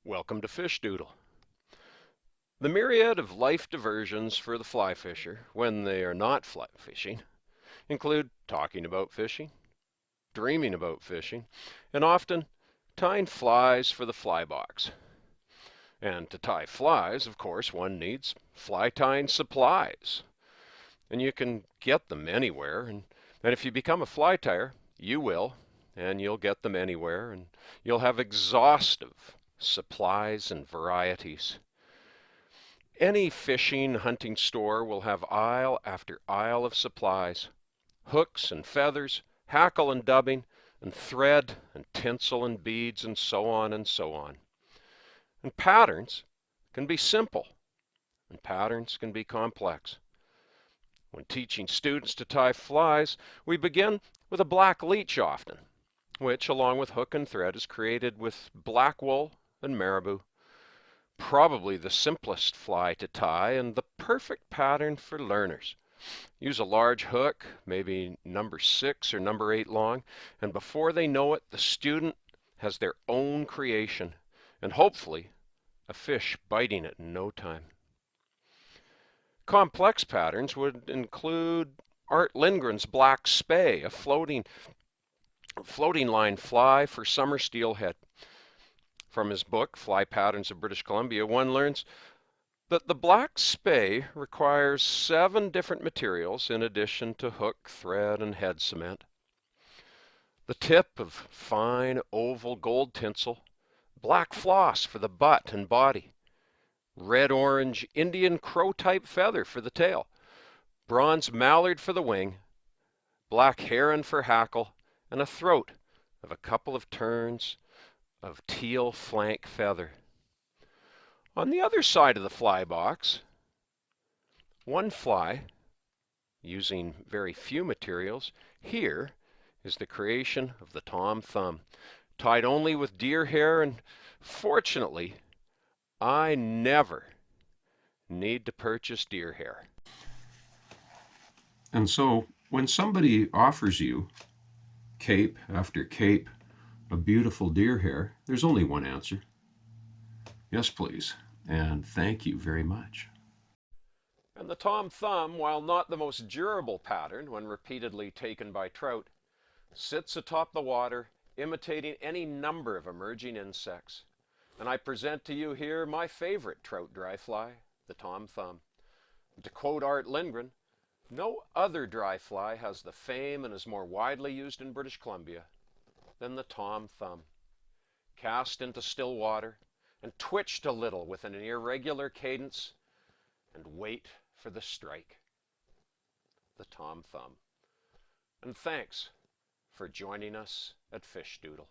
Welcome to Fishdoodle. The myriad of life diversions for the fly fisher when they are not fly fishing include talking about fishing, dreaming about fishing, and often tying flies for the fly box. And to tie flies, of course, one needs fly tying supplies. And you can get them anywhere. And if you become a fly tyer, you will, and you'll get them anywhere, and you'll have exhaustive supplies and varieties. Any fishing, hunting store will have aisle after aisle of supplies, hooks and feathers, hackle and dubbing, and thread and tinsel and beads, and so on and so on. And patterns can be simple, and patterns can be complex. When teaching students to tie flies, we begin with a black leech often, which, along with hook and thread, is created with black wool and marabou. Probably the simplest fly to tie and the perfect pattern for learners. Use a large hook, maybe number 6 or number 8 long, and before they know it, the student has their own creation, and hopefully a fish biting it in no time. Complex patterns would include Art Lindgren's black spay, a floating line fly for summer steelhead. From his book, Fly Patterns of British Columbia, one learns that the black spay requires 7 different materials in addition to hook, thread, and head cement. The tip of fine oval gold tinsel, black floss for the butt and body, red-orange Indian crow-type feather for the tail, bronze mallard for the wing, black heron for hackle, and a throat of a couple of turns of teal flank feather. On the other side of the fly box, one fly, using very few materials, here is the creation of the Tom Thumb, tied only with deer hair, and fortunately, I never need to purchase deer hair. And so when somebody offers you cape after cape of beautiful deer hair, there's only one answer. Yes, please, and thank you very much. And the Tom Thumb, while not the most durable pattern when repeatedly taken by trout, sits atop the water, imitating any number of emerging insects. And I present to you here my favorite trout dry fly, the Tom Thumb. And to quote Art Lindgren, no other dry fly has the fame and is more widely used in British Columbia than the Tom Thumb. Cast into still water and twitched a little with an irregular cadence and wait for the strike. The Tom Thumb. And thanks for joining us at Fishdoodle.